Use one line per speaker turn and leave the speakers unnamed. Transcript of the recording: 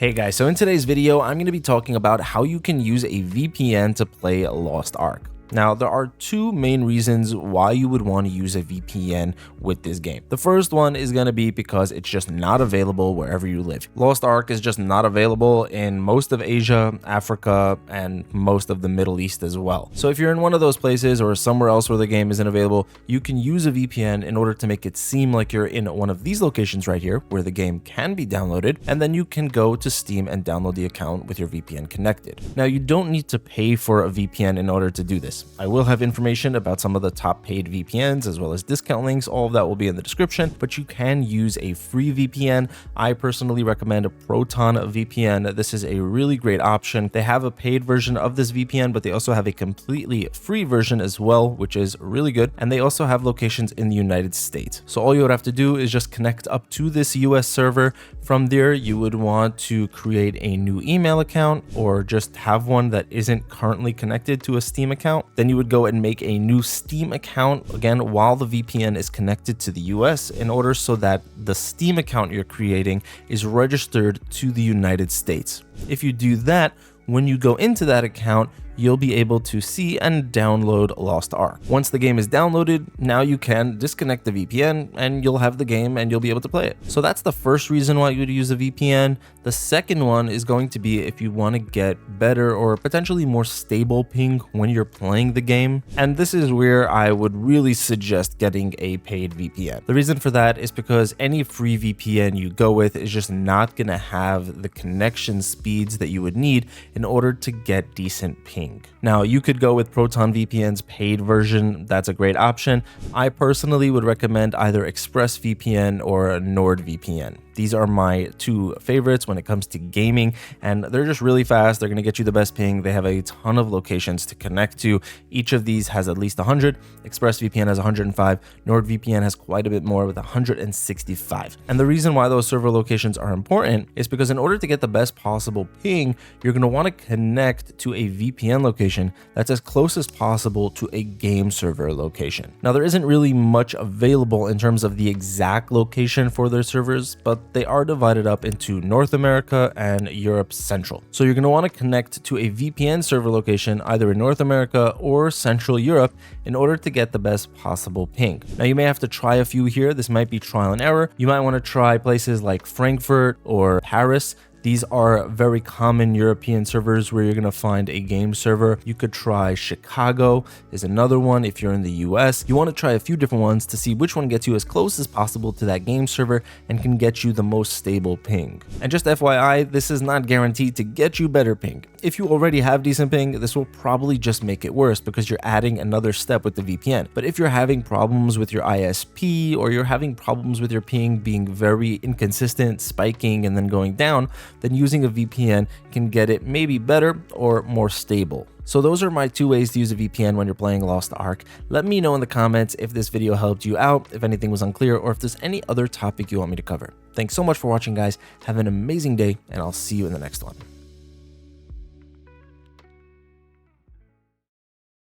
Hey guys, so in today's video, I'm going to be talking about how you can use a VPN to play Lost Ark. Now, there are two main reasons why you would want to use a VPN with this game. The first one is going to be because it's just not available wherever you live. Lost Ark is just not available in most of Asia, Africa, and most of the Middle East as well. So if you're in one of those places or somewhere else where the game isn't available, you can use a VPN in order to make it seem like you're in one of these locations right here where the game can be downloaded, and then you can go to Steam and download the account with your VPN connected. Now, you don't need to pay for a VPN in order to do this. I will have information about some of the top paid VPNs as well as discount links. All of that will be in the description, but you can use a free VPN. I personally recommend a Proton VPN. This is a really great option. They have a paid version of this VPN, but they also have a completely free version as well, which is really good. And they also have locations in the United States. So all you would have to do is just connect up to this US server. From there, you would want to create a new email account or just have one that isn't currently connected to a Steam account. Then you would go and make a new Steam account again while the VPN is connected to the US in order so that the Steam account you're creating is registered to the United States. If you do that, when you go into that account, you'll be able to see and download Lost Ark. Once the game is downloaded, now you can disconnect the VPN and you'll have the game and you'll be able to play it. So that's the first reason why you would use a VPN. The second one is going to be if you want to get better or potentially more stable ping when you're playing the game. And this is where I would really suggest getting a paid VPN. The reason for that is because any free VPN you go with is just not going to have the connection speeds that you would need in order to get decent ping. Now, you could go with Proton VPN's paid version. That's a great option. I personally would recommend either ExpressVPN or NordVPN. These are my two favorites when it comes to gaming, and they're just really fast. They're going to get you the best ping. They have a ton of locations to connect to. Each of these has at least 100. ExpressVPN has 105. NordVPN has quite a bit more with 165. And the reason why those server locations are important is because in order to get the best possible ping, you're going to want to connect to a VPN location that's as close as possible to a game server location. Now, there isn't really much available in terms of the exact location for their servers, but they are divided up into North America and Europe Central. So you're going to want to connect to a VPN server location either in North America or Central Europe in order to get the best possible ping. Now, you may have to try a few here. This might be trial and error. You might want to try places like Frankfurt or Paris. These are very common European servers where you're going to find a game server. You could try Chicago is another one if you're in the US. You want to try a few different ones to see which one gets you as close as possible to that game server and can get you the most stable ping. And just FYI, this is not guaranteed to get you better ping. If you already have decent ping, this will probably just make it worse because you're adding another step with the VPN. But if you're having problems with your ISP or you're having problems with your ping being very inconsistent, spiking and then going down, then using a VPN can get it maybe better or more stable. So those are my two ways to use a VPN when you're playing Lost Ark. Let me know in the comments if this video helped you out, if anything was unclear, or if there's any other topic you want me to cover. Thanks so much for watching, guys. Have an amazing day, and I'll see you in the next one.